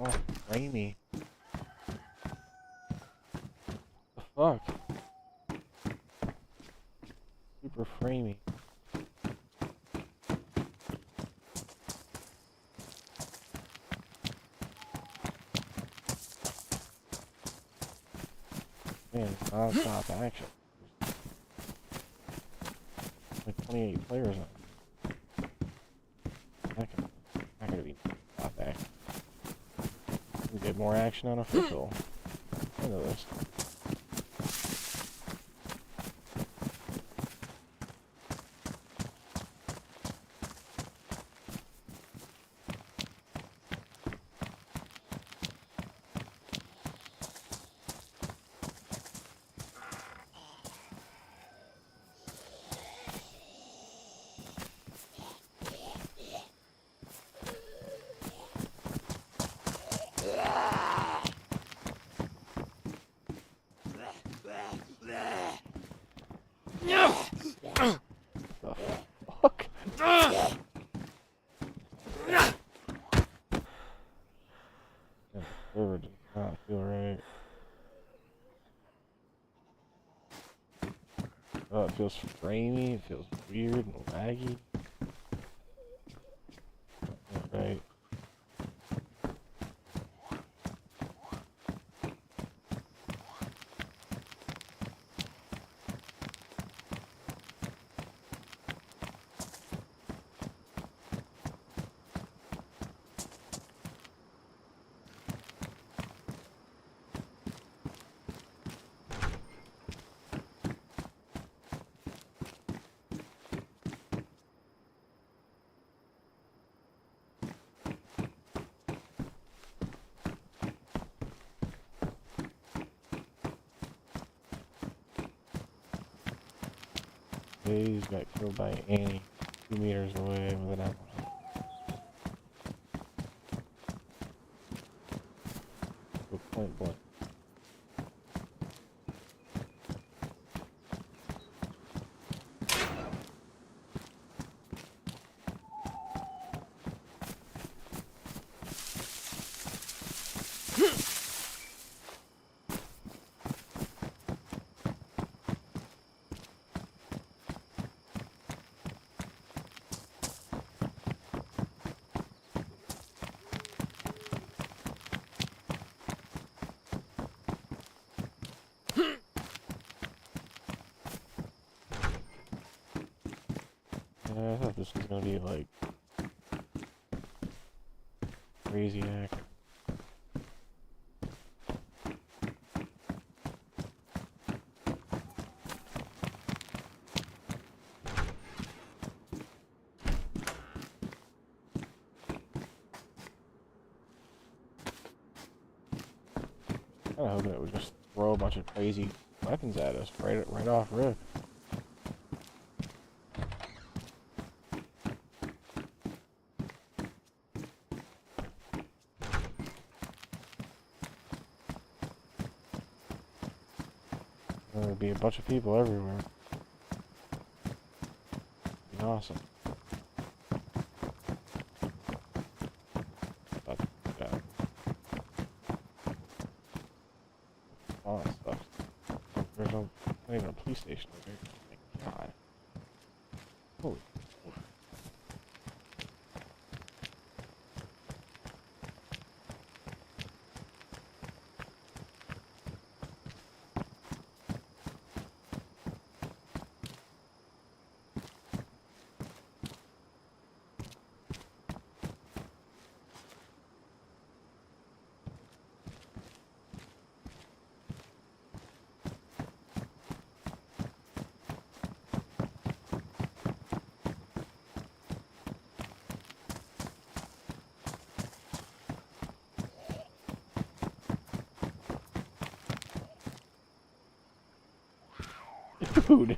Oh, framey. The fuck? Super framey. Man, non-stop action. Like 28 players on. Not gonna be non-stop action. We get more action on official. End of this. The fuck? The server does not feel right. Oh, it feels framey, it feels weird and laggy. Right. Dayz got killed by Annie 2 meters away with an apple. Point blank. I thought this was gonna be like crazy hack. I was hoping it would just throw a bunch of crazy weapons at us right off rip. There would be a bunch of people everywhere. It'd be awesome. But, yeah. Oh, that sucks. There's not even a police station over here. Oh my god. Holy. Dude.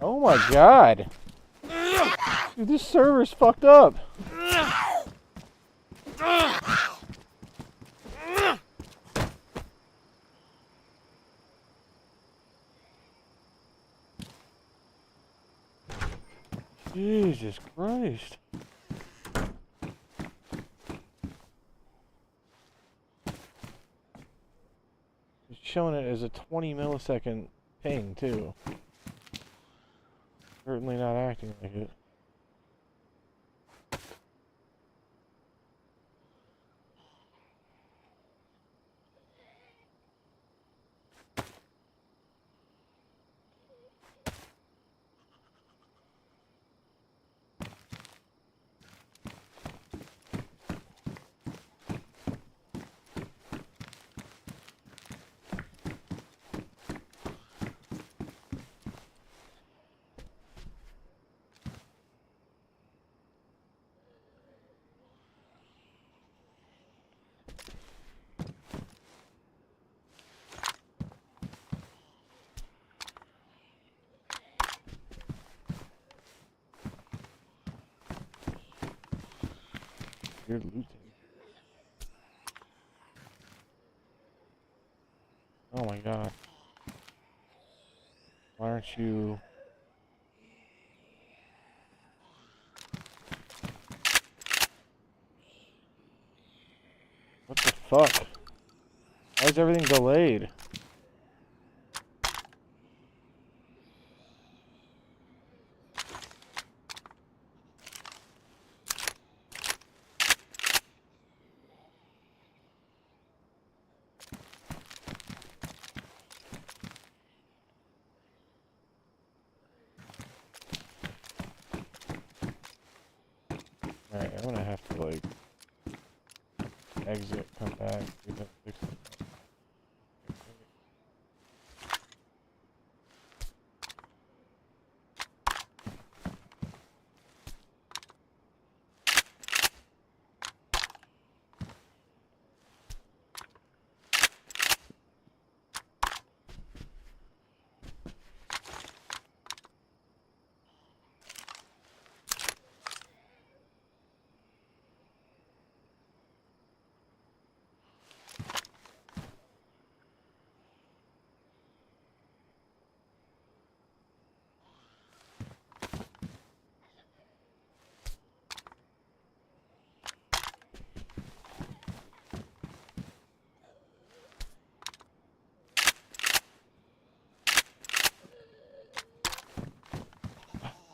Oh my god. Dude, this server's fucked up. Jesus Christ. It's showing it as a 20 millisecond ping, too. Certainly not acting like it. You're looting. Oh my god. Why aren't you... What the fuck? Why is everything delayed? Alright, I'm gonna have to, like, exit, come back, do that, fix it.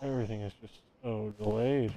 Everything is just so delayed.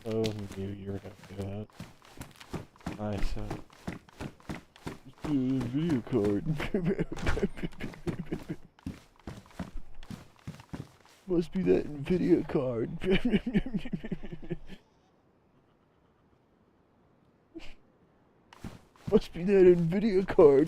Oh, maybe you're gonna do that. Nice, video card. Must be that video card. Must be that video card.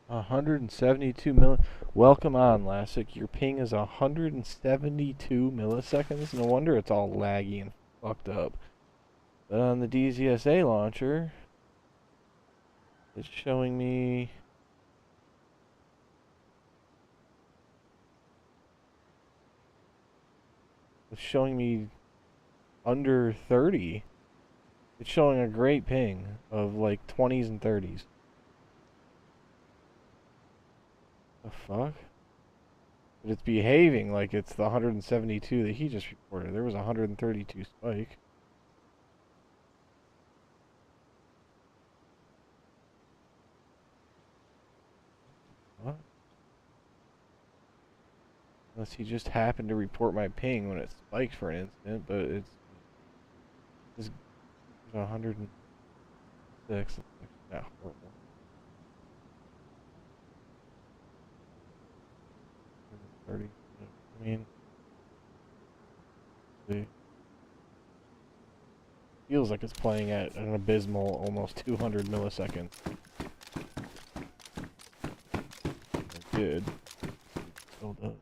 172 milli. Welcome on, Lassic. Your ping is 172 milliseconds. No wonder it's all laggy and fucked up. But on the DZSA launcher, it's showing me. It's showing me under 30. It's showing a great ping of like 20s and 30s. The fuck? But it's behaving like it's the 172 that he just reported. There was a 132 spike. What? Unless he just happened to report my ping when it spiked for an instant, but it's 106. Yeah, horrible. 130. I mean, it feels like it's playing at an abysmal almost 200 milliseconds. It did. It still does.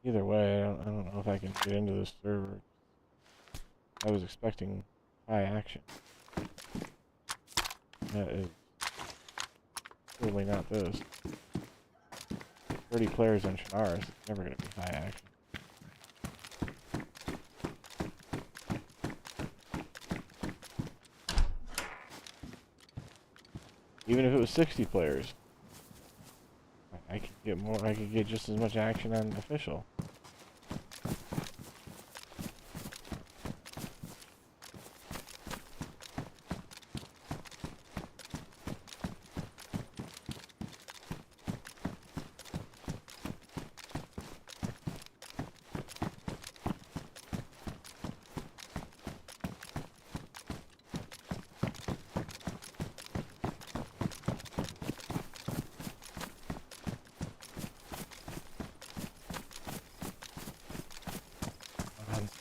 Either way, I don't know if I can get into this server. I was expecting high action. That is totally not this. 30 players on Shannara, it's never going to be high action. Even if it was 60 players, I could get more. I could get just as much action on official.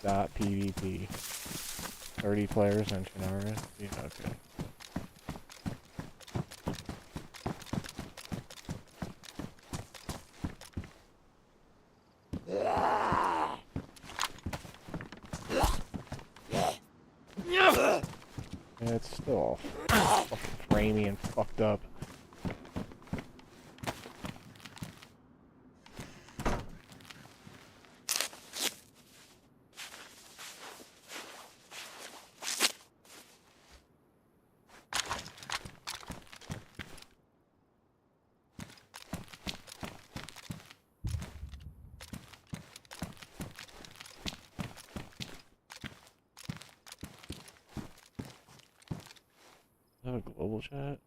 Dot PvP. 30 players on Shannara. Yeah, okay. Yeah, it's still all fucking framey and fucked up. Is that a global chat?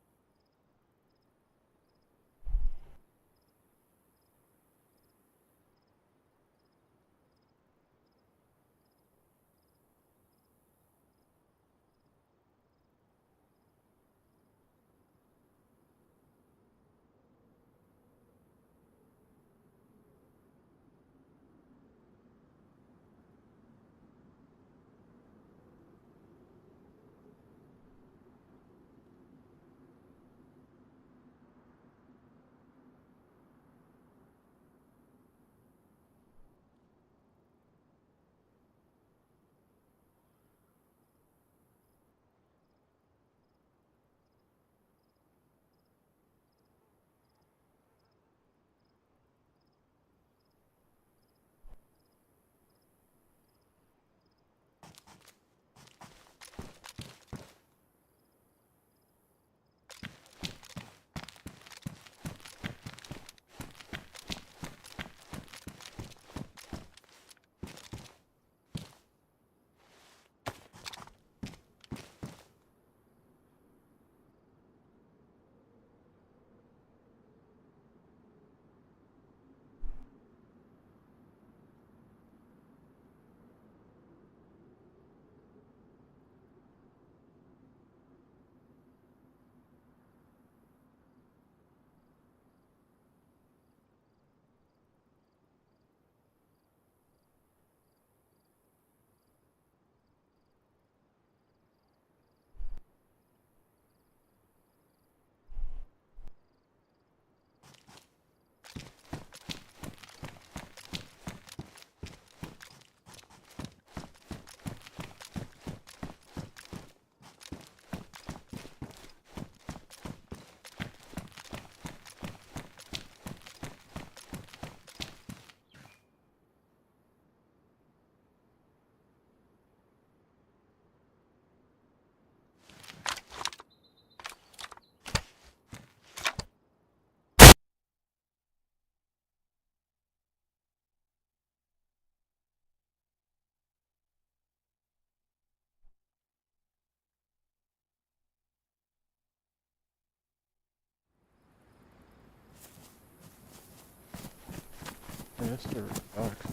this server sucks.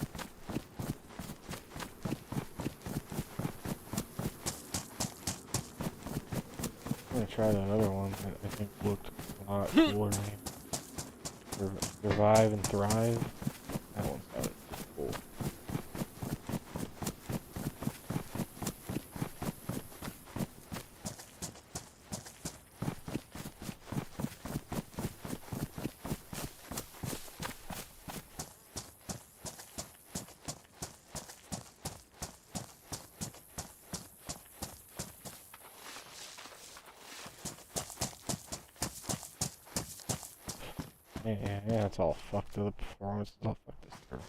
I'm gonna try that other one that I think looked a lot cooler. Survive and Thrive. That one sounded cool. Yeah, it's all fucked to the performance. It's all fucked this server.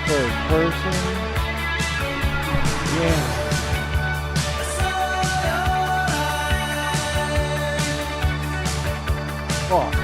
Third person. Yeah. Fuck.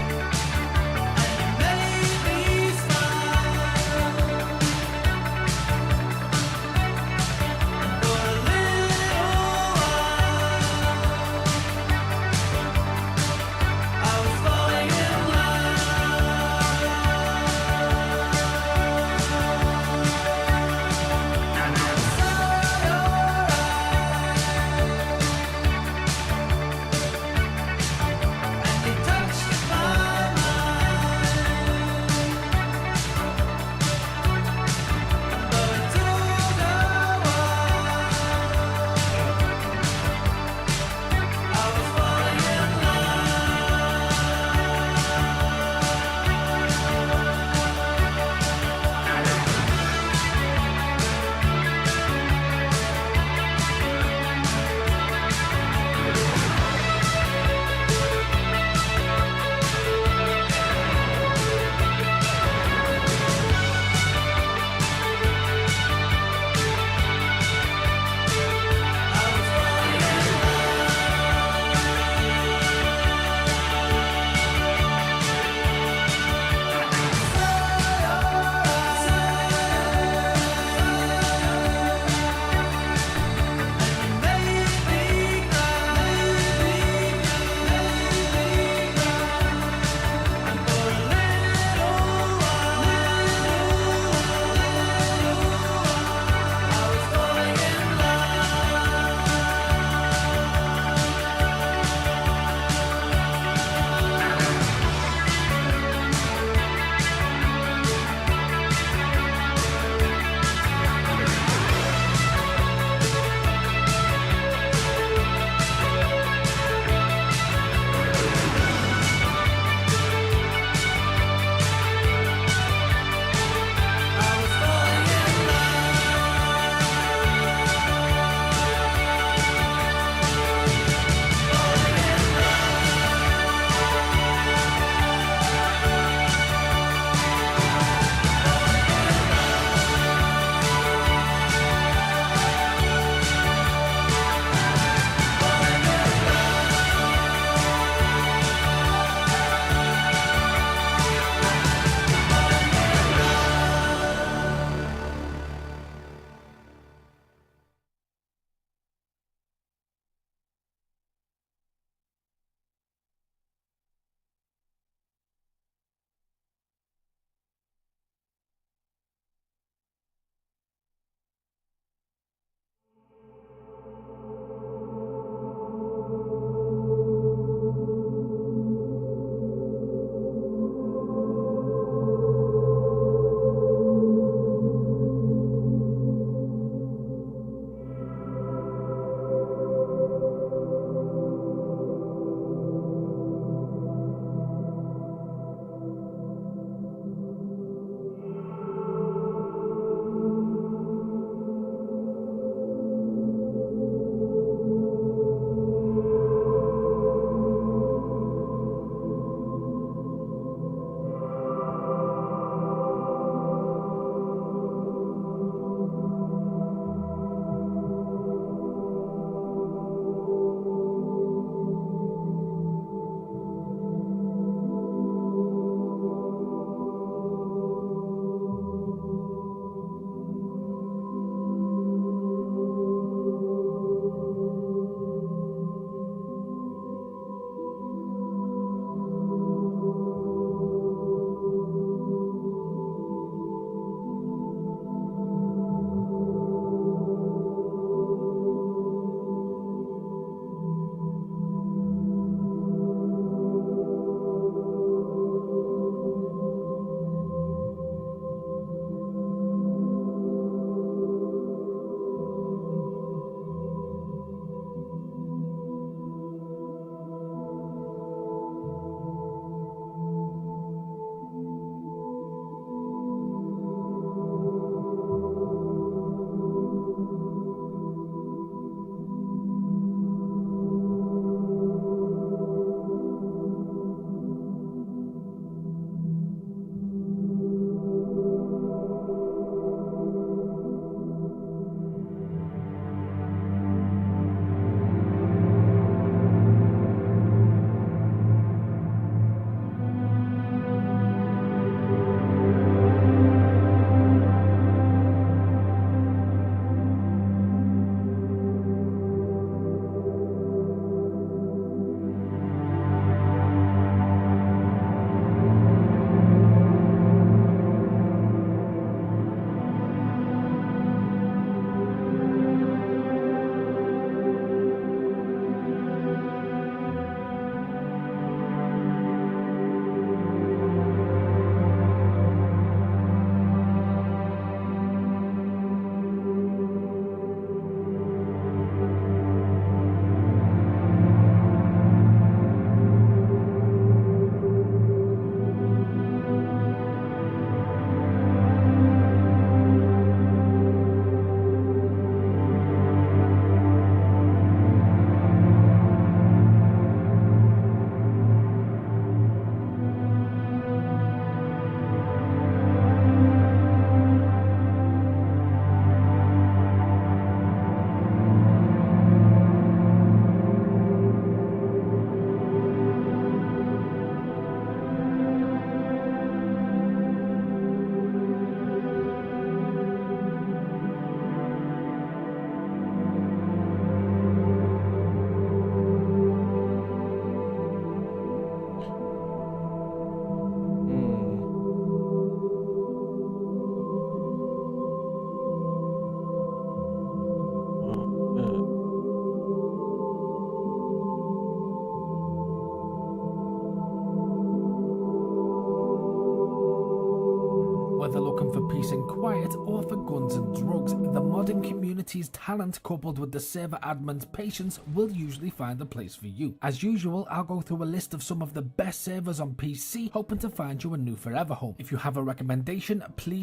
for peace and quiet or for guns and drugs, the modding community's talent coupled with the server admin's patience will usually find a place for you. As usual, I'll go through a list of some of the best servers on PC, hoping to find you a new forever home. If you have a recommendation, please,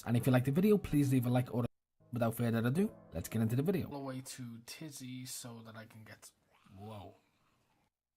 and if you like the video, please leave a like or a... Without further ado, let's get into the video. All the way to Dayz so that I can get... Whoa.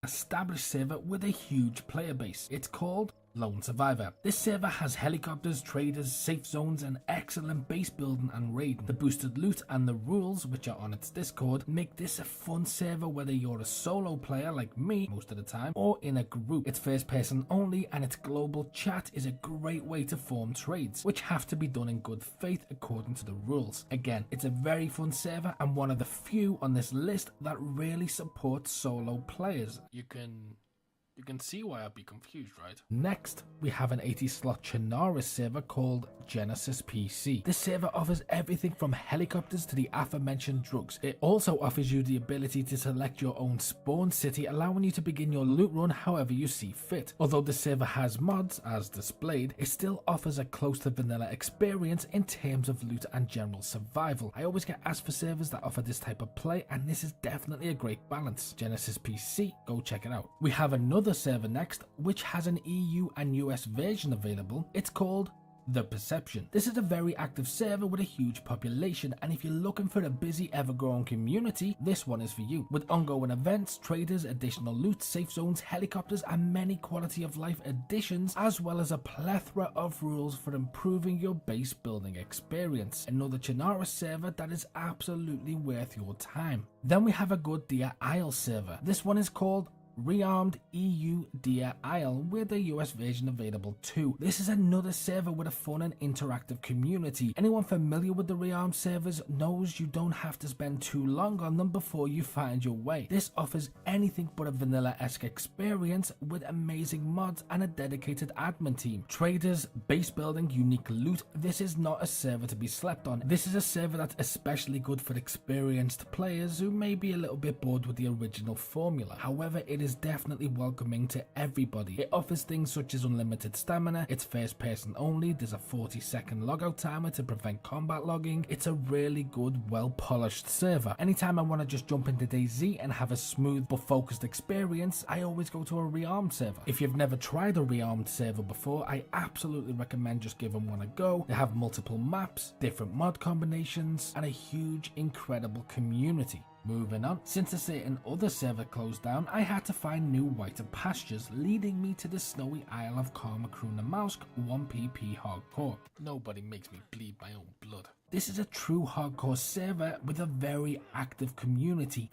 Established server with a huge player base. It's called Lone Survivor. This server has helicopters, traders, safe zones, and excellent base building and raiding. The boosted loot and the rules, which are on its Discord, make this a fun server whether you're a solo player like me most of the time or in a group. It's first person only and its global chat is a great way to form trades, which have to be done in good faith according to the rules. Again, it's a very fun server and one of the few on this list that really supports solo players. You can see why I'd be confused, right? Next, we have an 80-slot Cherno server called Genesis PC. This server offers everything from helicopters to the aforementioned drugs. It also offers you the ability to select your own spawn city, allowing you to begin your loot run however you see fit. Although the server has mods, as displayed, it still offers a close to vanilla experience in terms of loot and general survival. I always get asked for servers that offer this type of play, and this is definitely a great balance. Genesis PC, go check it out. We have another server next, which has an EU and US version available. It's called The Perception. This is a very active server with a huge population, and if you're looking for a busy ever-growing community, this one is for you. With ongoing events, traders, additional loot, safe zones, helicopters, and many quality of life additions, as well as a plethora of rules for improving your base building experience. Another Cherno server that is absolutely worth your time. Then we have a good Deer Isle server. This one is called Rearmed EU Deer Isle, with a US version available too. This is another server with a fun and interactive community. Anyone familiar with the Rearmed servers knows you don't have to spend too long on them before you find your way. This offers anything but a vanilla-esque experience with amazing mods and a dedicated admin team. Traders, base building, unique loot. This is not a server to be slept on. This is a server that's especially good for experienced players who may be a little bit bored with the original formula. However, it is definitely welcoming to everybody. It offers things such as unlimited stamina, it's first person only, there's a 40-second logout timer to prevent combat logging. It's a really good, well polished server. Anytime I want to just jump into Dayz and have a smooth but focused experience, I always go to a rearmed server. If you've never tried a rearmed server before, I absolutely recommend just giving one a go. They have multiple maps, different mod combinations, and a huge, incredible community. Moving on, since a certain other server closed down, I had to find new whiter pastures, leading me to the snowy Isle of Karmakrunamausk 1PP Hardcore. Nobody makes me bleed my own blood. This is a true hardcore server with a very active community.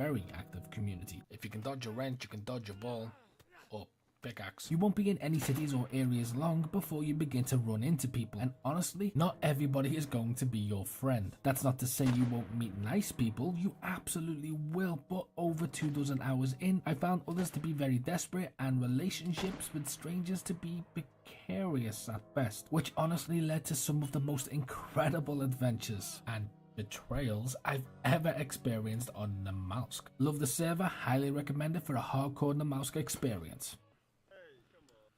If you can dodge a wrench, you can dodge a ball. Or pickaxe. You won't be in any cities or areas long before you begin to run into people, and honestly, not everybody is going to be your friend. That's not to say you won't meet nice people, you absolutely will, but over 24 hours in, I found others to be very desperate and relationships with strangers to be precarious at best, which honestly led to some of the most incredible adventures and betrayals I've ever experienced on Namausk. Love the server, highly recommend it for a hardcore Namausk experience.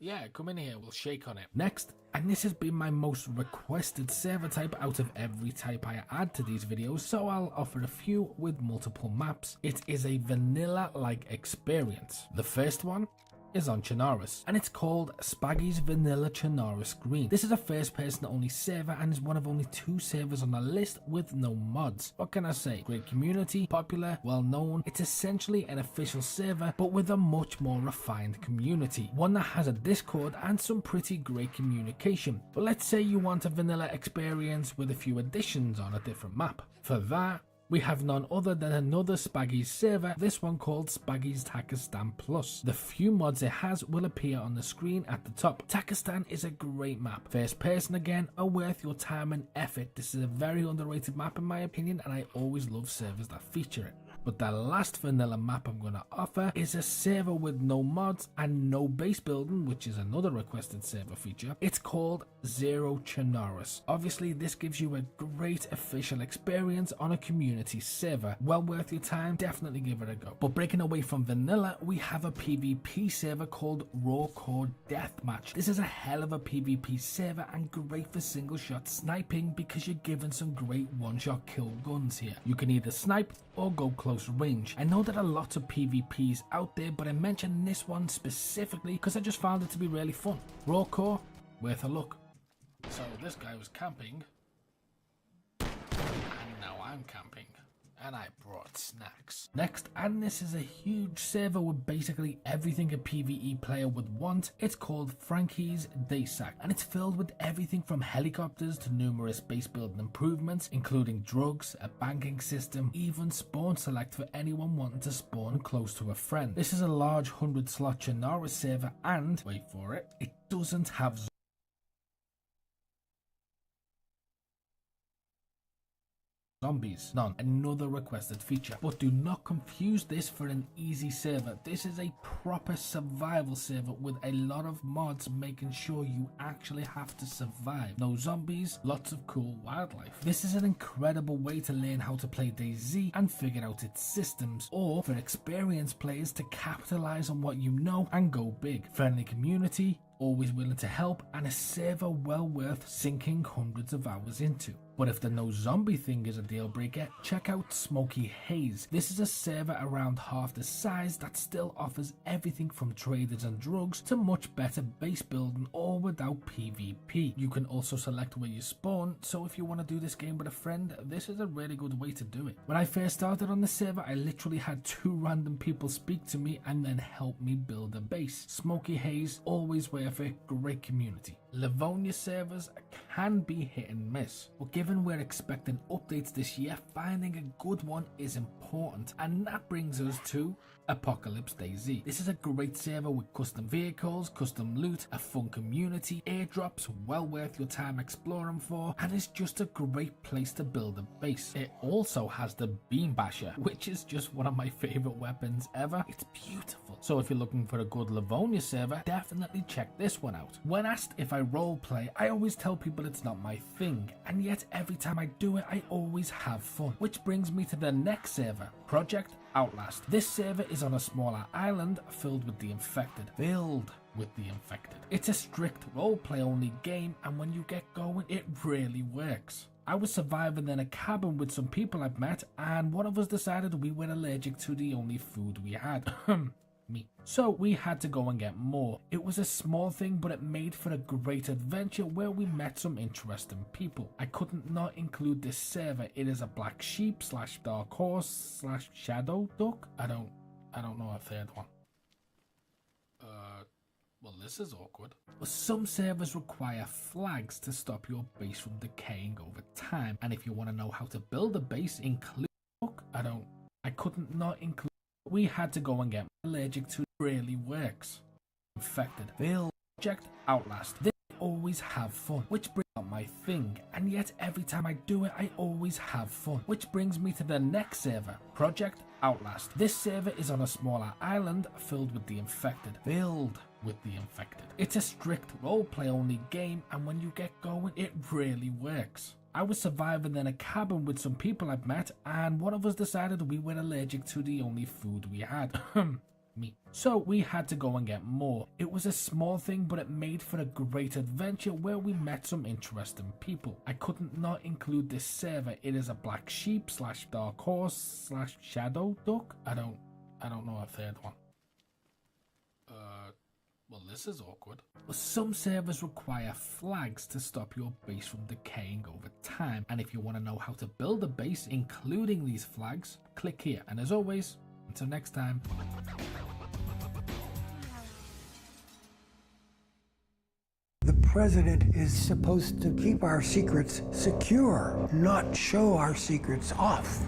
Yeah, come in here, we'll shake on it. Next, and this has been my most requested server type out of every type I add to these videos, so I'll offer a few with multiple maps. It is a vanilla-like experience. The first one is on Cherno, and it's called Spaggy's Vanilla Cherno Green. This is a first person only server and is one of only 2 servers on the list with no mods. What can I say? Great community, popular, well known. It's essentially an official server but with a much more refined community. One that has a Discord and some pretty great communication. But let's say you want a vanilla experience with a few additions on a different map. For that, we have none other than another Spaggy's server, this one called Spaggy's Takistan Plus. The few mods it has will appear on the screen at the top. Takistan is a great map. First person again, are worth your time and effort. This is a very underrated map in my opinion, and I always love servers that feature it. But the last vanilla map I'm going to offer is a server with no mods and no base building, which is another requested server feature. It's called Cherno. Obviously, this gives you a great official experience on a community server. Well worth your time, definitely give it a go. But breaking away from vanilla, we have a PvP server called Raw Core Deathmatch. This is a hell of a PvP server and great for single shot sniping because you're given some great one-shot kill guns here. You can either snipe or go close range. I know there are lots of PvPs out there, but I mentioned this one specifically because I just found it to be really fun. Raw Core, worth a look. So this guy was camping, and now I'm camping, and I brought snacks. Next, and this is a huge server with basically everything a PvE player would want. It's called Frankie's Dayz, and it's filled with everything from helicopters to numerous base building improvements, including drugs, a banking system, even spawn select for anyone wanting to spawn close to a friend. This is a large 100-slot Cherno server, and, wait for it, it doesn't have zombies. None. Another requested feature. But do not confuse this for an easy server. This is a proper survival server with a lot of mods making sure you actually have to survive. No zombies, lots of cool wildlife. This is an incredible way to learn how to play Dayz and figure out its systems, or for experienced players to capitalize on what you know and go big. Friendly community, always willing to help, and a server well worth sinking hundreds of hours into. But if the no zombie thing is a deal breaker, check out Smoky Haze. This is a server around half the size that still offers everything from traders and drugs to much better base building, all without PvP. You can also select where you spawn, so if you want to do this game with a friend, this is a really good way to do it. When I first started on the server, I literally had 2 random people speak to me and then help me build a base. Smoky Haze, always worth it, great community. Livonia servers can be hit and miss, but given we're expecting updates this year, finding a good one is important, and that brings us to Apocalypse Dayz. This is a great server with custom vehicles, custom loot, a fun community, airdrops, well worth your time exploring for, and it's just a great place to build a base. It also has the Beam Basher, which is just one of my favorite weapons ever. It's beautiful. So if you're looking for a good Livonia server, definitely check this one out. When asked if I roleplay, I always tell people it's not my thing, and yet every time I do it, I always have fun. Which brings me to the next server, Project Outlast. This server is on a smaller island filled with the infected. It's a strict roleplay only game, and when you get going, it really works. I was surviving in a cabin with some people I've met, and one of us decided we were allergic to the only food we had. Me. So we had to go and get more. It was a small thing, but it made for a great adventure where we met some interesting people. I couldn't not include this server. It is a black sheep slash dark horse slash shadow duck. I don't know a third one. Well, this is awkward. But some servers require flags to stop your base from decaying over time. And if you want to know how to build a base, include I couldn't not include. We had to go and get allergic to. Really works. Infected. Project Outlast. They always have fun, which brings up my thing, and yet every time I do it, I always have fun. Which brings me to the next server, Project Outlast. This server is on a smaller island filled with the infected. It's a strict roleplay only game, and when you get going, it really works. I was surviving in a cabin with some people I've met, and one of us decided we were allergic to the only food we had. Me. So we had to go and get more. It was a small thing, but it made for a great adventure where we met some interesting people. I couldn't not include this server. It is a black sheep slash dark horse slash shadow duck. I don't know a third one. Well, this is awkward. But some servers require flags to stop your base from decaying over time. And if you want to know how to build a base, including these flags, click here. And as always, until next time. The president is supposed to keep our secrets secure, not show our secrets off.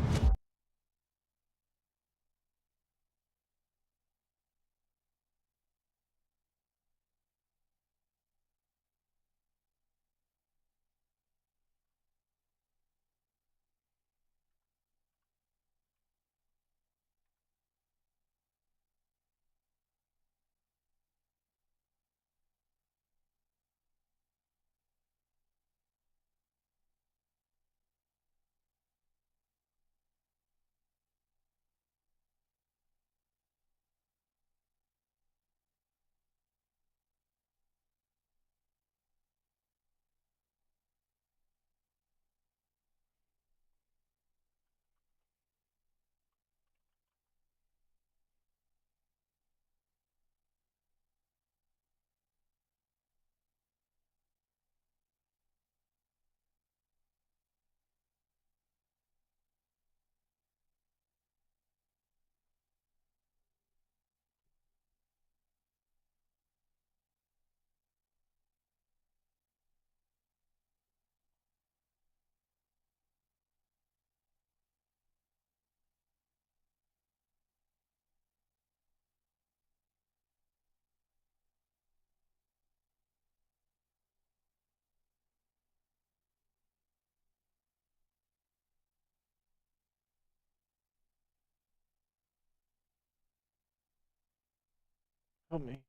Help me.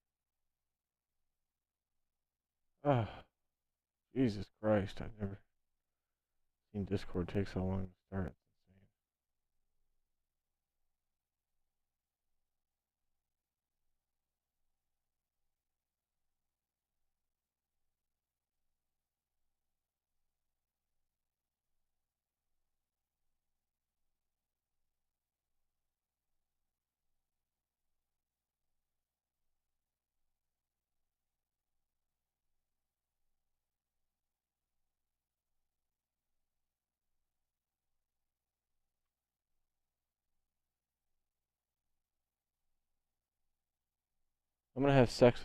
Ah, Jesus Christ. I've never seen Discord take so long to start. It's insane. I'm gonna have sex.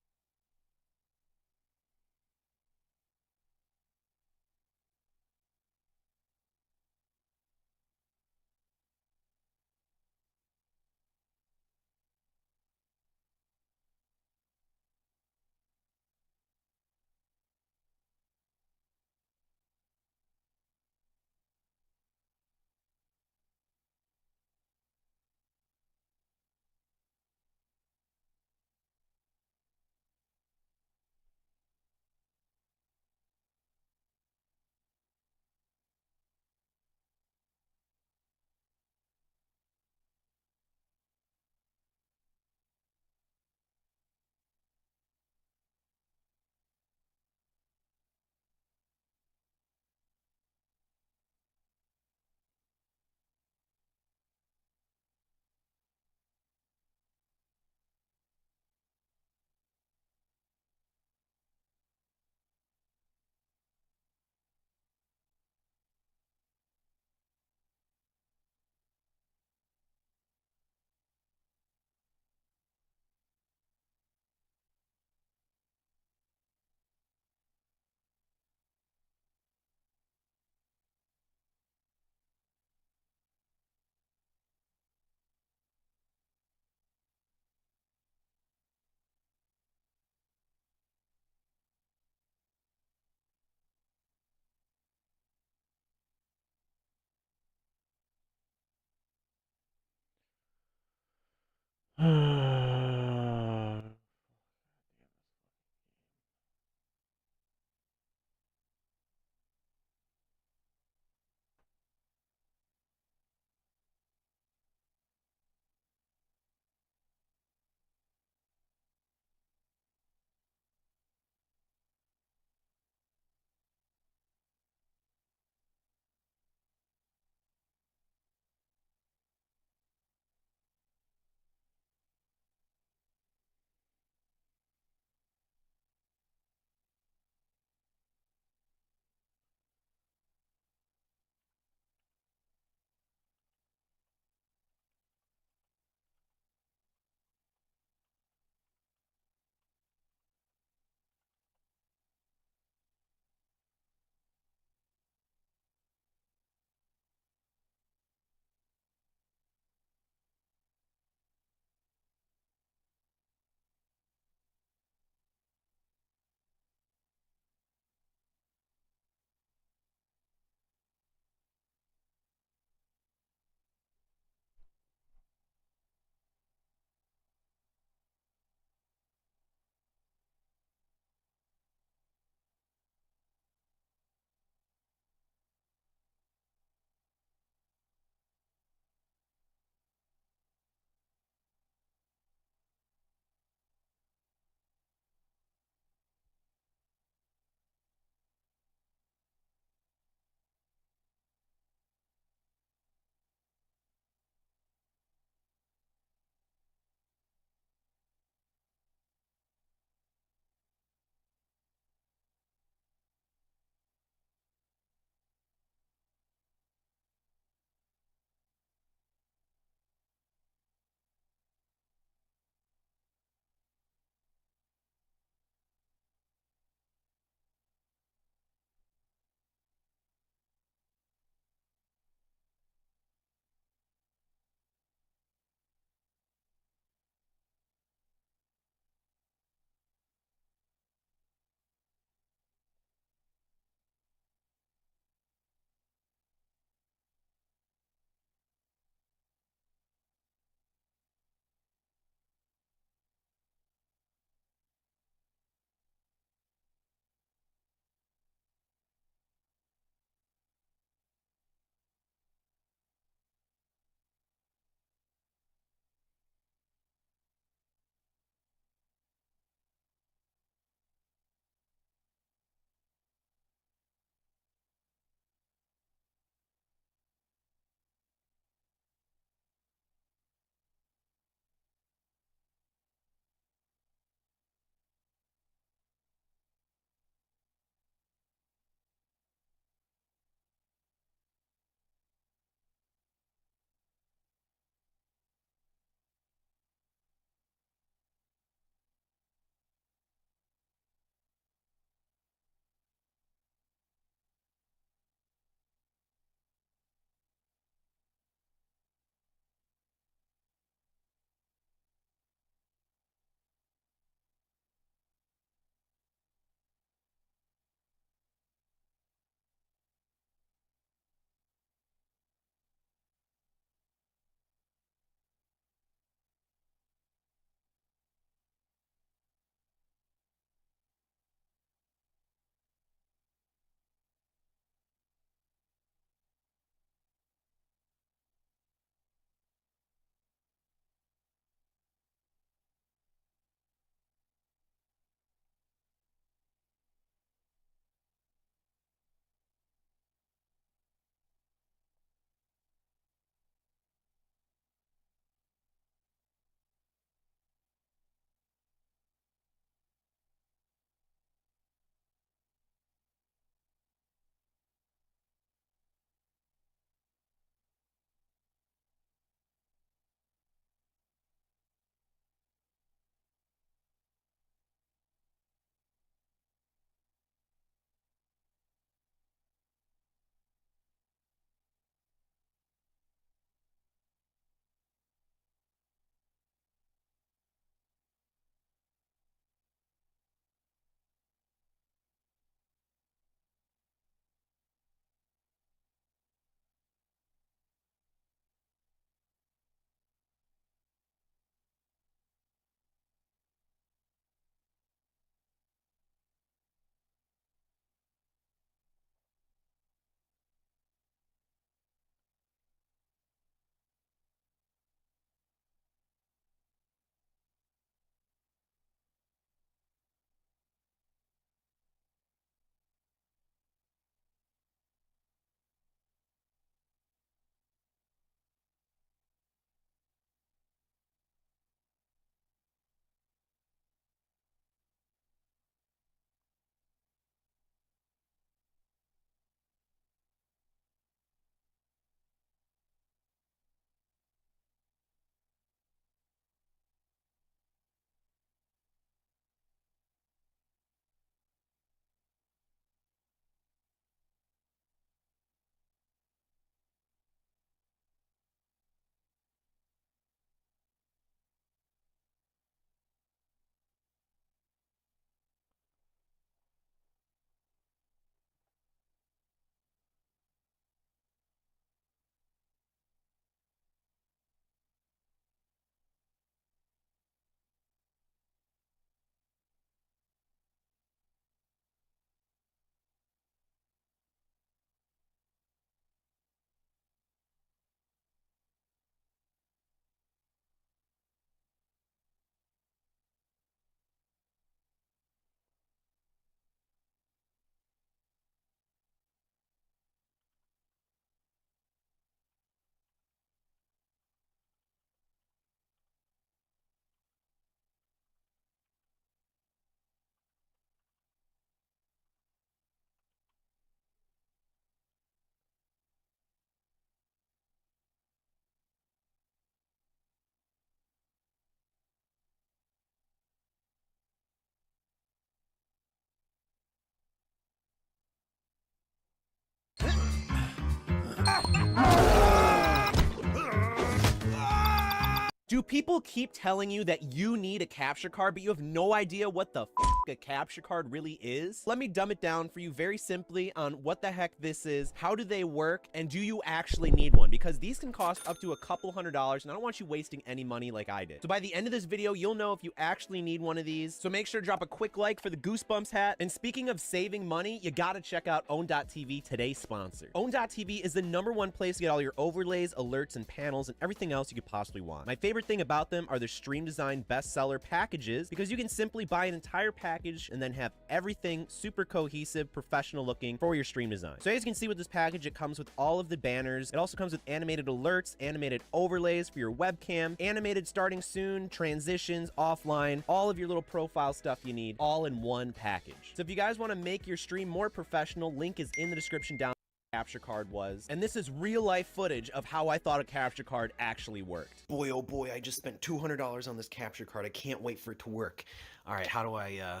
Do people keep telling you that you need a capture card, but you have no idea what the f a capture card really is? Let me dumb it down for you very simply on what the heck this is, how do they work, and do you actually need one? Because these can cost up to a couple $100s, and I don't want you wasting any money like I did. So by the end of this video, you'll know if you actually need one of these. So make sure to drop a quick like for the Goosebumps hat. And speaking of saving money, you gotta check out Own.tv, today's sponsor. Own.tv is the #1 place to get all your overlays, alerts, and panels, and everything else you could possibly want. My favorite thing about them are their stream design bestseller packages, because you can simply buy an entire package and then have everything super cohesive, professional looking for your stream design. So as you can see with this package, it comes with all of the banners. It also comes with animated alerts, animated overlays for your webcam, animated starting soon, transitions, offline, all of your little profile stuff you need, all in one package. So if you guys want to make your stream more professional, link is in the description down. Capture card was, and this is real life footage of how I thought a capture card actually worked. Boy, oh boy, I just spent $200 on this capture card. I can't wait for it to work. All right, how do I,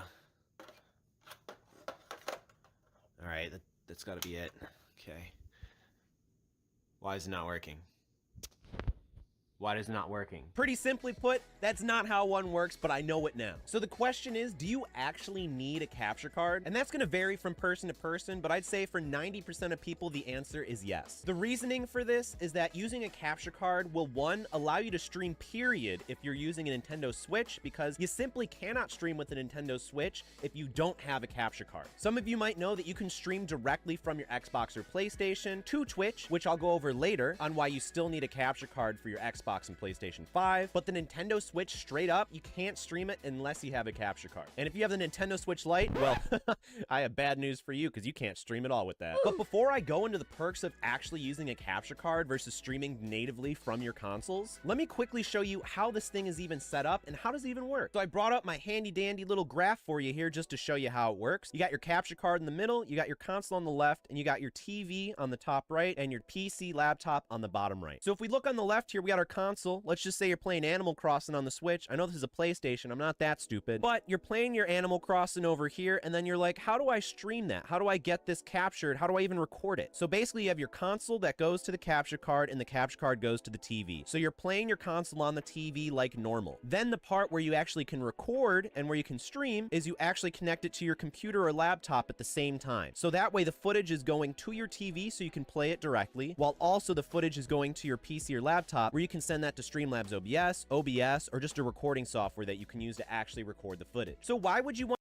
all right, that's gotta be it. Okay. Why is it not working? Why is it not working? Pretty simply put, that's not how one works, but I know it now. So the question is, do you actually need a capture card? And that's gonna vary from person to person, but I'd say for 90% of people, the answer is yes. The reasoning for this is that using a capture card will, one, allow you to stream period if you're using a Nintendo Switch, because you simply cannot stream with a Nintendo Switch if you don't have a capture card. Some of you might know that you can stream directly from your Xbox or PlayStation to Twitch, which I'll go over later on why you still need a capture card for your Xbox and PlayStation 5, but the Nintendo Switch, straight up, you can't stream it unless you have a capture card. And if you have the Nintendo Switch Lite, well, I have bad news for you, because you can't stream at all with that. But before I go into the perks of actually using a capture card versus streaming natively from your consoles, let me quickly show you how this thing is even set up and how does it even work. So I brought up my handy dandy little graph for you here just to show you how it works. You got your capture card in the middle, you got your console on the left, and you got your TV on the top right, and your PC laptop on the bottom right. So if we look on the left here, we got our console. Let's just say you're playing Animal Crossing on the Switch. I know this is a PlayStation, I'm not that stupid, but you're playing your Animal Crossing over here, and then you're like, how do I stream that? How do I get this captured? How do I even record it? So basically you have your console that goes to the capture card, and the capture card goes to the TV. So you're playing your console on the TV like normal. Then the part where you actually can record and where you can stream is you actually connect it to your computer or laptop at the same time. So that way the footage is going to your TV so you can play it directly, while also the footage is going to your PC or laptop where you can send that to Streamlabs OBS, or just a recording software that you can use to actually record the footage. So why would you want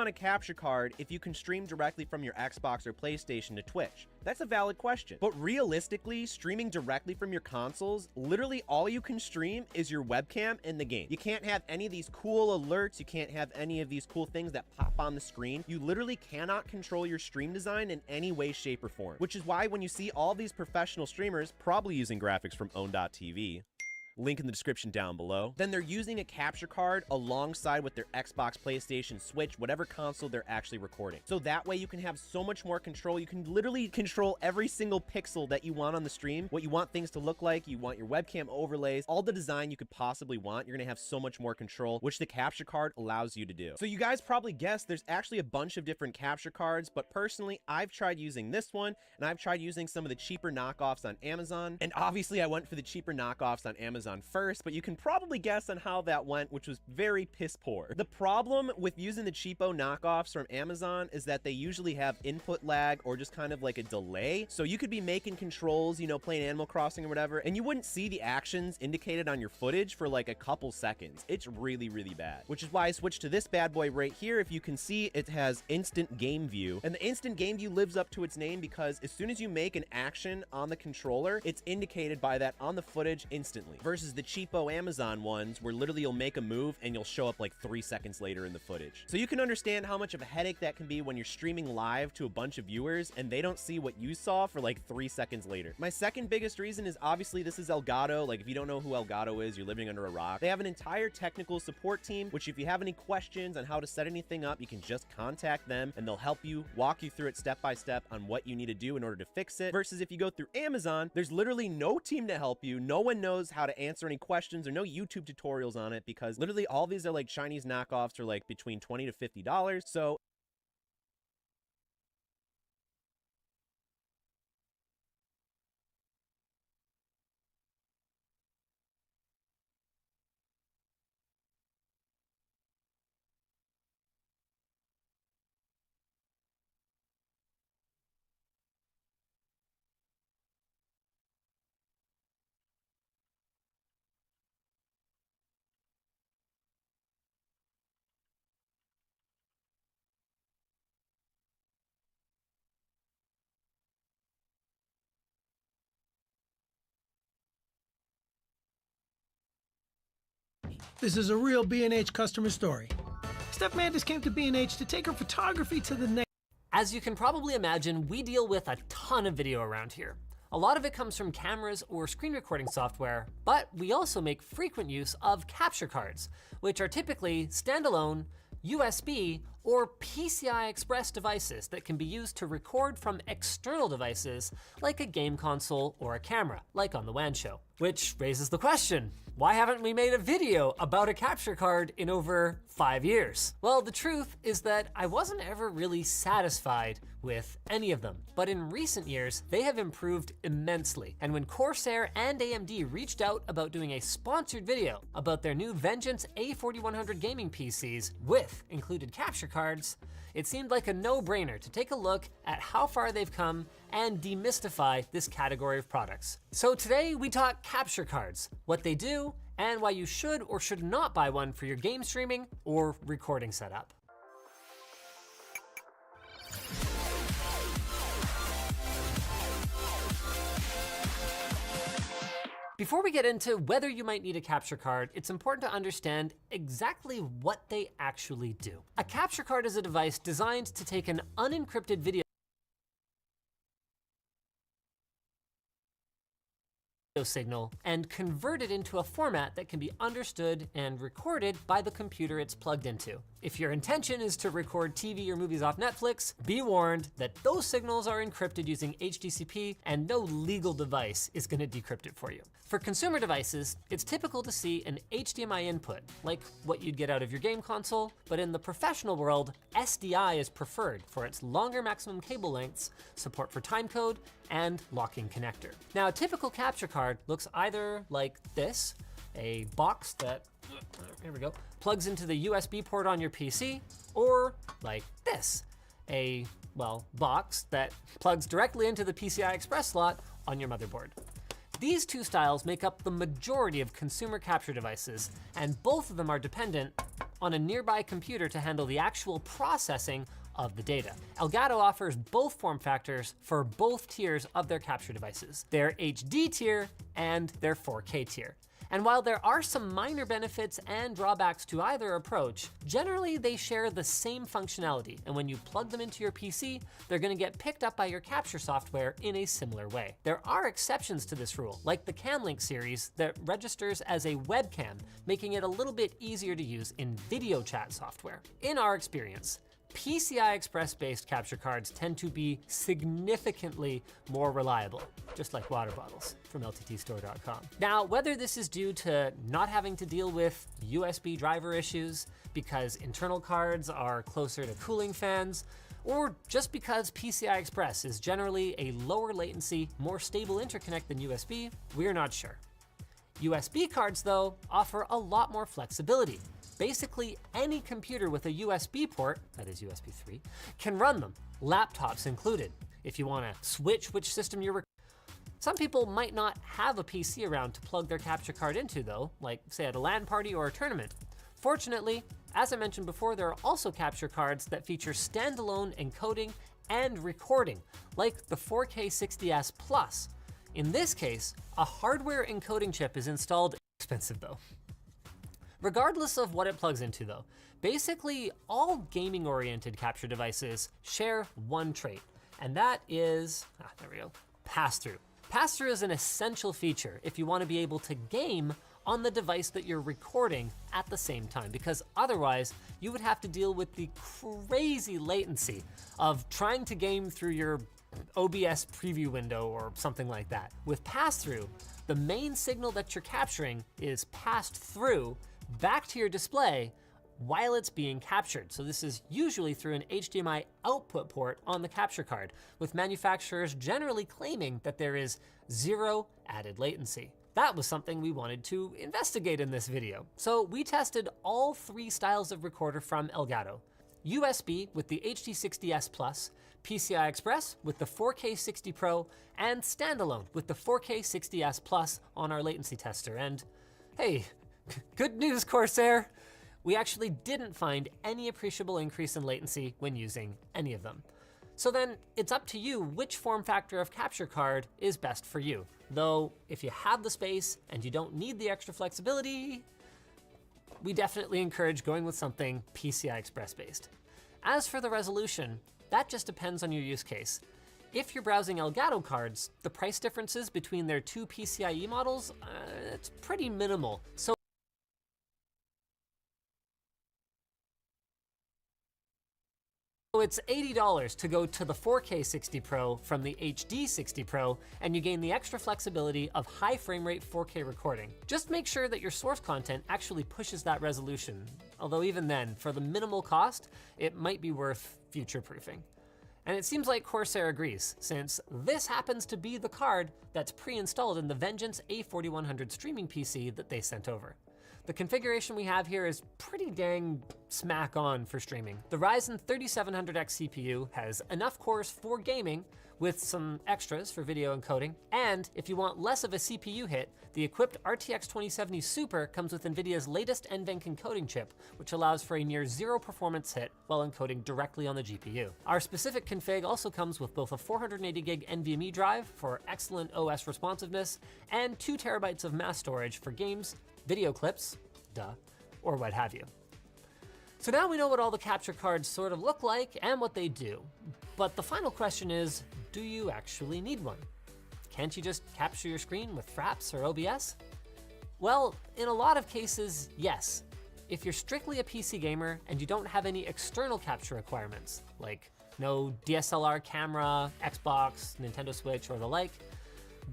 a capture card if you can stream directly from your Xbox or PlayStation to Twitch? That's a valid question. But realistically, streaming directly from your consoles, literally all you can stream is your webcam in the game. You can't have any of these cool alerts. You can't have any of these cool things that pop on the screen. You literally cannot control your stream design in any way, shape, or form, which is why when you see all these professional streamers, probably using graphics from Own.tv, link in the description down below, then they're using a capture card alongside with their Xbox, PlayStation, Switch, whatever console they're actually recording. So that way you can have so much more control. You can literally control every single pixel that you want on the stream, what you want things to look like, you want your webcam overlays, all the design you could possibly want. You're gonna have so much more control, which the capture card allows you to do. So you guys probably guessed there's actually a bunch of different capture cards, but personally, I've tried using this one, and I've tried using some of the cheaper knockoffs on Amazon, and obviously I went for the cheaper knockoffs on Amazon first, but you can probably guess on how that went, which was very piss poor. The problem with using the cheapo knockoffs from Amazon is that they usually have input lag or just kind of like a delay. So you could be making controls, you know, playing Animal Crossing or whatever, and you wouldn't see the actions indicated on your footage for like a couple seconds. It's really, really bad, which is why I switched to this bad boy right here. If you can see, it has instant game view, and the instant game view lives up to its name because as soon as you make an action on the controller, it's indicated by that on the footage instantly, versus the cheapo Amazon ones where literally you'll make a move and you'll show up like 3 seconds later in the footage. So you can understand how much of a headache that can be when you're streaming live to a bunch of viewers and they don't see what you saw for like 3 seconds later. My second biggest reason is obviously this is Elgato. Like if you don't know who Elgato is, you're living under a rock. They have an entire technical support team, which if you have any questions on how to set anything up, you can just contact them and they'll help you, walk you through it step by step on what you need to do in order to fix it. Versus if you go through Amazon, there's literally no team to help you. No one knows how to answer any questions or no YouTube tutorials on it because literally all these are like Chinese knockoffs or like between $20 to $50. So This is a real B&H customer story. Steph Mandis came to B&H to take her photography to the next. As you can probably imagine, we deal with a ton of video around here. A lot of it comes from cameras or screen recording software, but we also make frequent use of capture cards, which are typically standalone, USB, or PCI Express devices that can be used to record from external devices like a game console or a camera, like on the WAN show. Which raises the question, why haven't we made a video about a capture card in over 5 years? Well, the truth is that I wasn't ever really satisfied with any of them, but in recent years, they have improved immensely. And when Corsair and AMD reached out about doing a sponsored video about their new Vengeance A4100 gaming PCs with included capture cards, it seemed like a no-brainer to take a look at how far they've come and demystify this category of products. So today we talk capture cards, what they do, and why you should or should not buy one for your game streaming or recording setup. Before we get into whether you might need a capture card, it's important to understand exactly what they actually do. A capture card is a device designed to take an unencrypted video signal and convert it into a format that can be understood and recorded by the computer it's plugged into. If your intention is to record TV or movies off Netflix, be warned that those signals are encrypted using HDCP and no legal device is going to decrypt it for you. For consumer devices, it's typical to see an HDMI input, like what you'd get out of your game console, but in the professional world, SDI is preferred for its longer maximum cable lengths, support for timecode, and locking connector. Now, a typical capture card looks either like this, a box that, here we go, plugs into the USB port on your PC, or like this, a, well, box that plugs directly into the PCI Express slot on your motherboard. These two styles make up the majority of consumer capture devices, and both of them are dependent on a nearby computer to handle the actual processing of the data. Elgato offers both form factors for both tiers of their capture devices, their HD tier and their 4K tier. And while there are some minor benefits and drawbacks to either approach, generally they share the same functionality, and when you plug them into your PC, they're gonna get picked up by your capture software in a similar way. There are exceptions to this rule, like the CamLink series that registers as a webcam, making it a little bit easier to use in video chat software. In our experience, PCI Express-based capture cards tend to be significantly more reliable, just like water bottles from lttstore.com. Now, whether this is due to not having to deal with USB driver issues because internal cards are closer to cooling fans, or just because PCI Express is generally a lower latency, more stable interconnect than USB, we're not sure. USB cards, though, offer a lot more flexibility. Basically, any computer with a USB port, that is USB 3, can run them, laptops included. If you want to switch which system you're Some people might not have a PC around to plug their capture card into though, like say at a LAN party or a tournament. Fortunately, as I mentioned before, there are also capture cards that feature standalone encoding and recording, like the 4K 60S Plus. In this case, a hardware encoding chip is installed, expensive though. Regardless of what it plugs into though, basically all gaming-oriented capture devices share one trait, and that is, there we go, pass-through. Pass-through is an essential feature if you want to be able to game on the device that you're recording at the same time, because otherwise you would have to deal with the crazy latency of trying to game through your OBS preview window or something like that. With pass-through, the main signal that you're capturing is passed through back to your display while it's being captured. So this is usually through an HDMI output port on the capture card, with manufacturers generally claiming that there is zero added latency. That was something we wanted to investigate in this video. So we tested all three styles of recorder from Elgato: USB with the HD60S Plus, PCI Express with the 4K 60 Pro, and standalone with the 4K 60S Plus on our latency tester. And hey, good news, Corsair! We actually didn't find any appreciable increase in latency when using any of them. So then it's up to you which form factor of capture card is best for you. Though if you have the space and you don't need the extra flexibility, we definitely encourage going with something PCI Express based. As for the resolution, that just depends on your use case. If you're browsing Elgato cards, the price differences between their two PCIe models, it's pretty minimal. So it's $80 to go to the 4K 60 Pro from the HD 60 Pro, and you gain the extra flexibility of high frame rate 4K recording. Just make sure that your source content actually pushes that resolution, although even then, for the minimal cost, it might be worth future-proofing. And it seems like Corsair agrees, since this happens to be the card that's pre-installed in the Vengeance A4100 streaming PC that they sent over. The configuration we have here is pretty dang smack on for streaming. The Ryzen 3700X CPU has enough cores for gaming, with some extras for video encoding, and if you want less of a CPU hit, the equipped RTX 2070 Super comes with NVIDIA's latest NVENC encoding chip, which allows for a near zero performance hit while encoding directly on the GPU. Our specific config also comes with both a 480GB NVMe drive for excellent OS responsiveness, and 2 TB of mass storage for games, video clips, or what have you. So now we know what all the capture cards sort of look like and what they do. But the final question is, do you actually need one? Can't you just capture your screen with Fraps or OBS? Well, in a lot of cases, yes. If you're strictly a PC gamer and you don't have any external capture requirements, like no DSLR camera, Xbox, Nintendo Switch, or the like,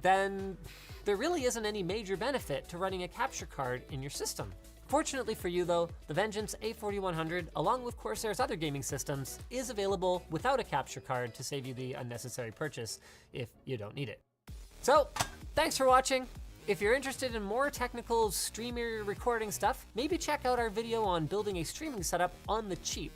then there really isn't any major benefit to running a capture card in your system. Fortunately for you though, the Vengeance A4100, along with Corsair's other gaming systems, is available without a capture card to save you the unnecessary purchase if you don't need it. So, thanks for watching. If you're interested in more technical streamer recording stuff, maybe check out our video on building a streaming setup on the cheap.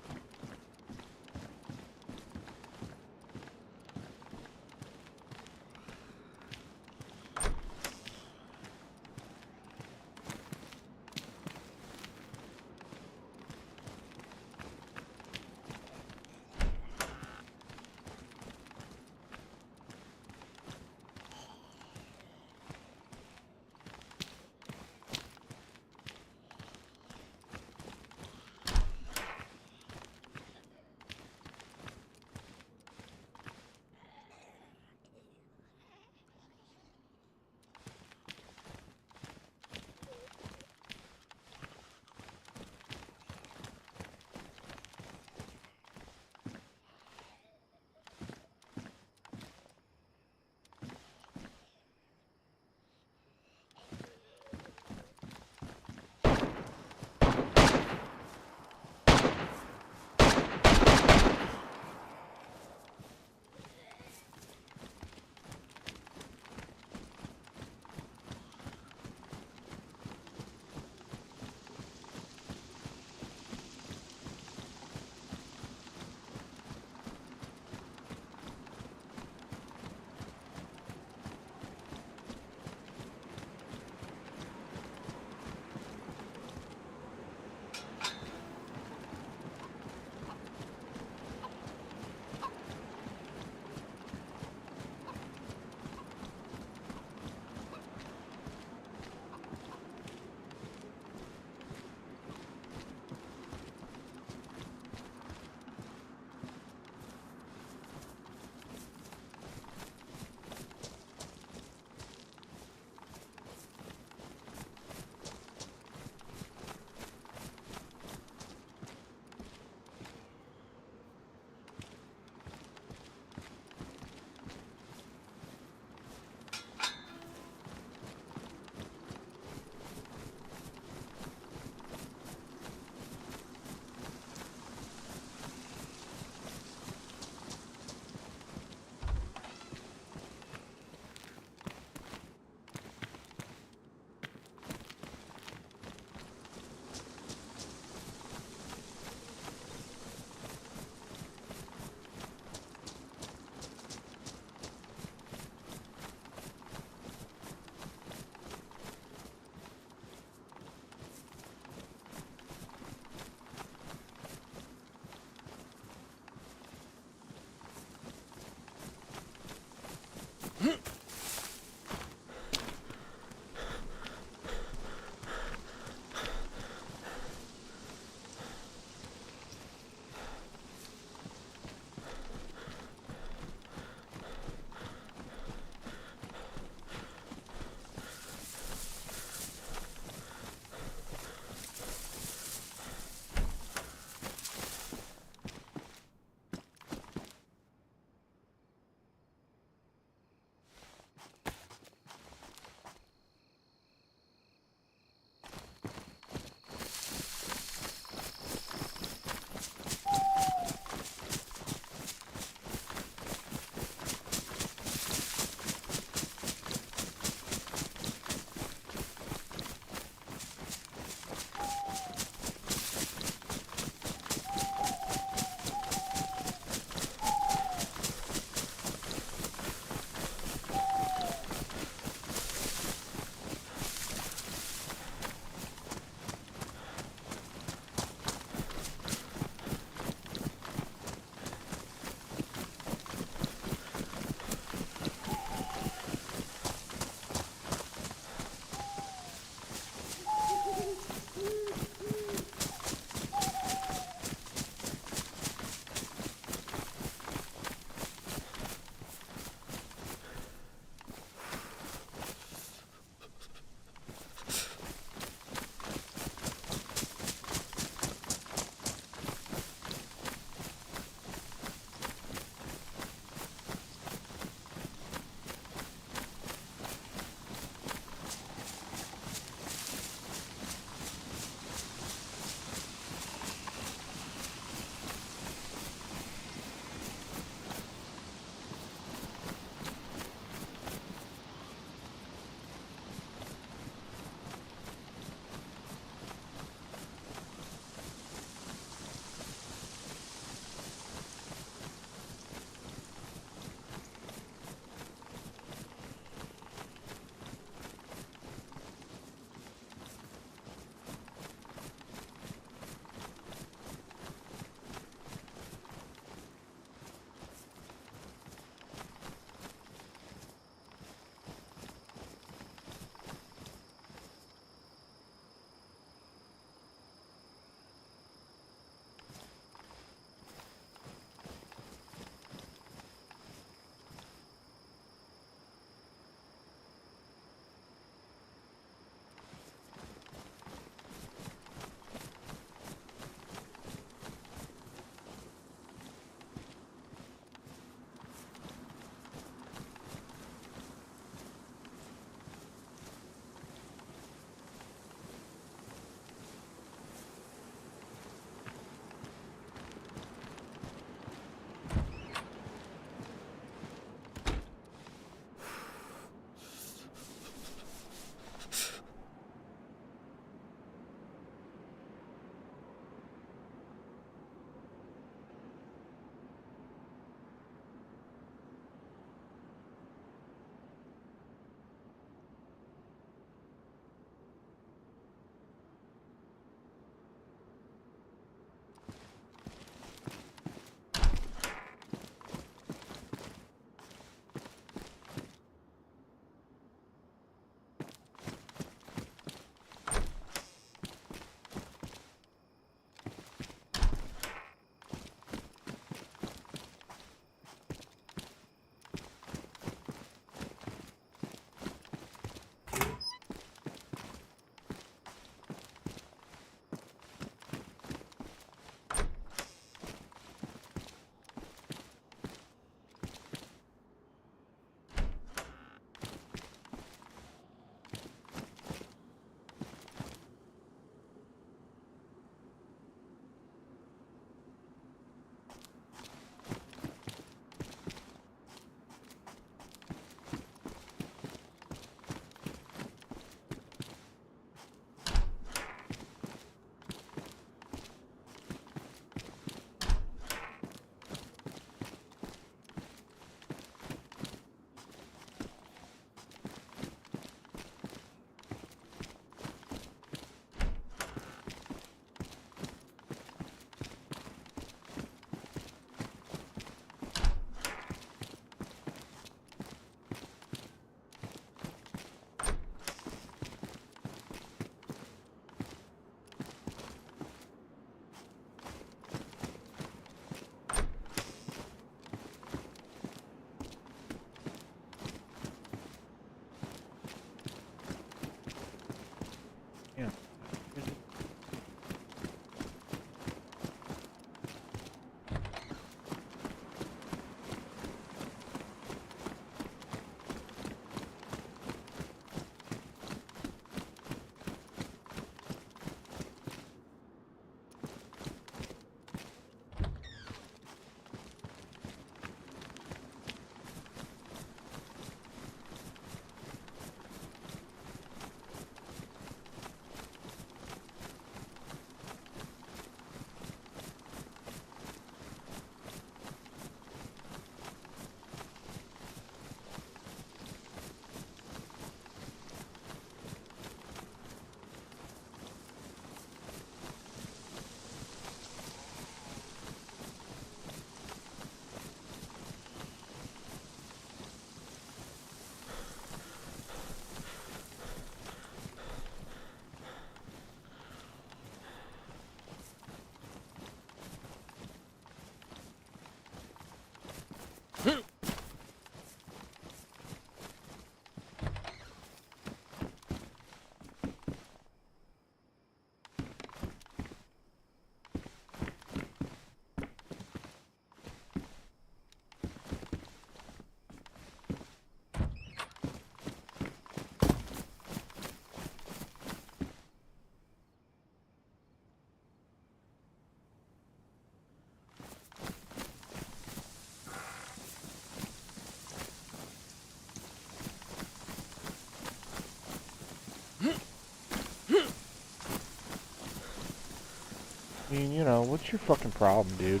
mean, you know, what's your fucking problem, dude?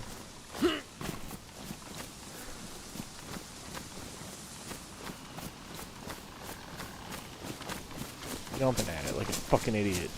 Jumping at it like a fucking idiot.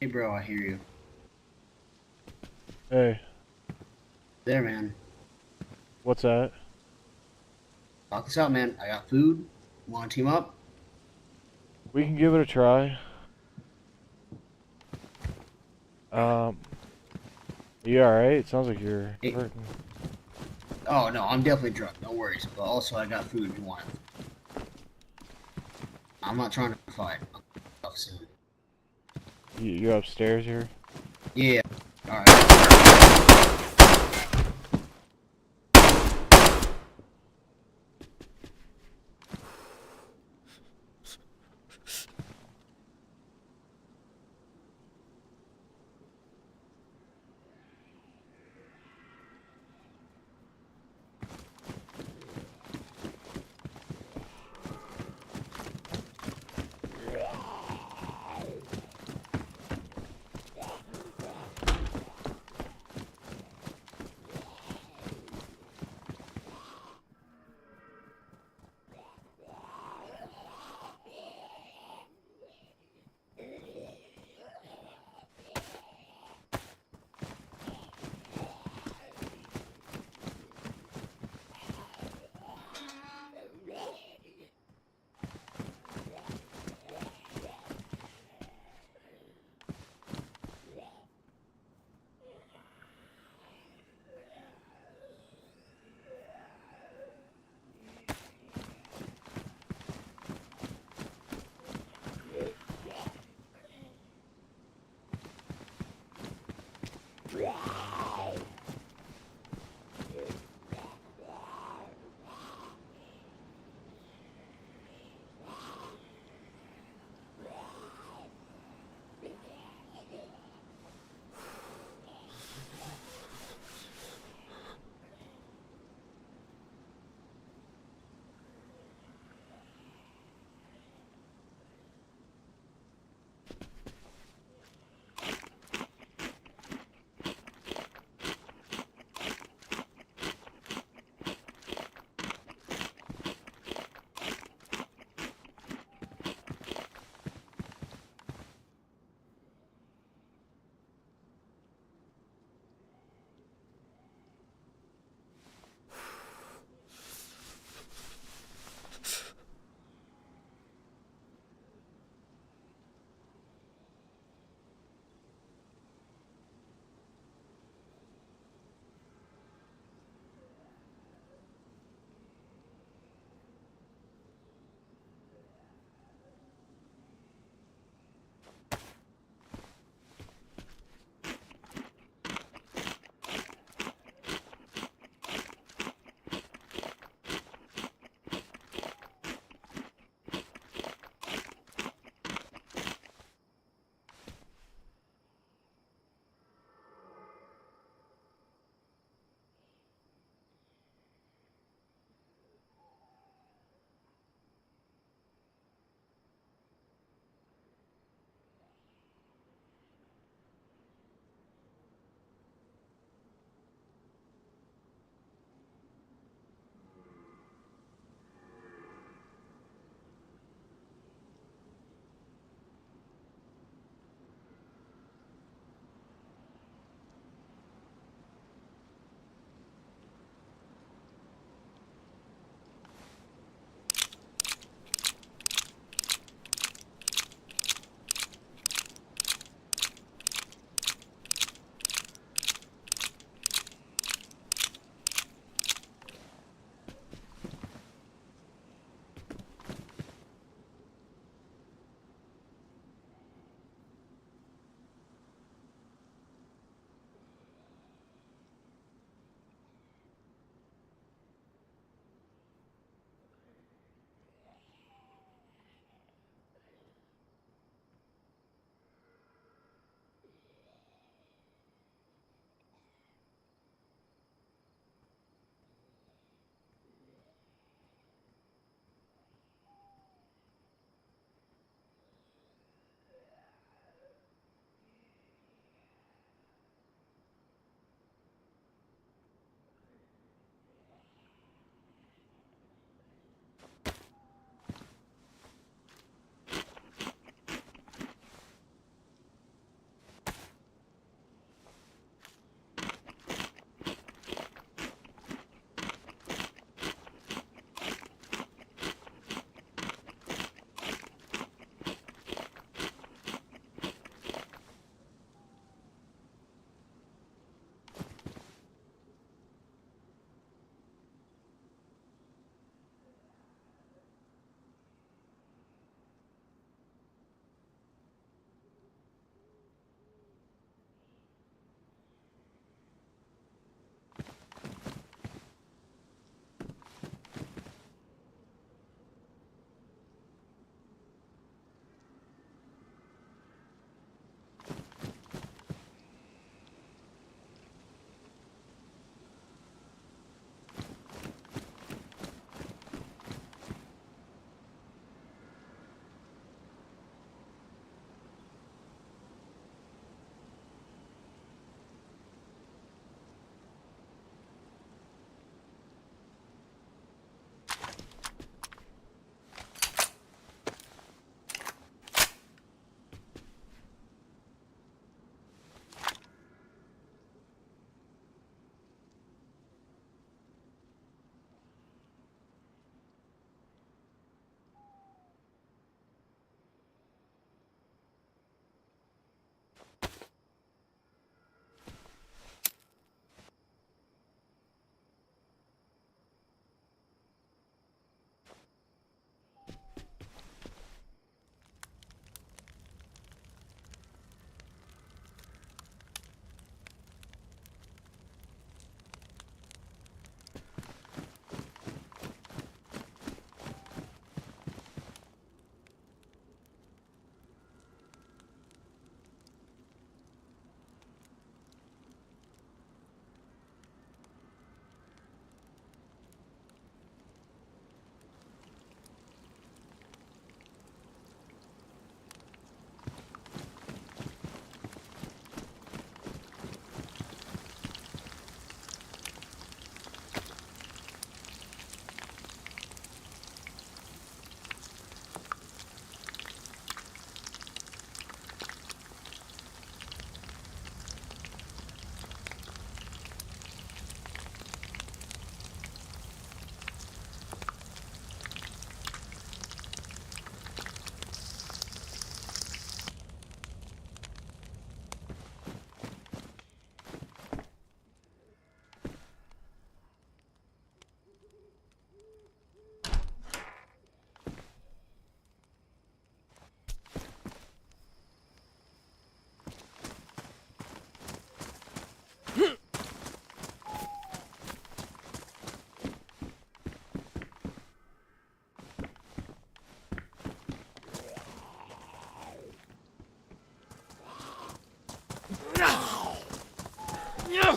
Hey, bro, I hear you. Hey, There, man. what's that? Talk this out, man. I got food. Want to team up? We can give it a try. You alright? It sounds like you're Hey. hurting. Oh, no, I'm definitely drunk. No worries. But also, I got food if you want it. I'm not trying to fight. I'll be off soon. You upstairs here? Yeah. Alright.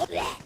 Blech.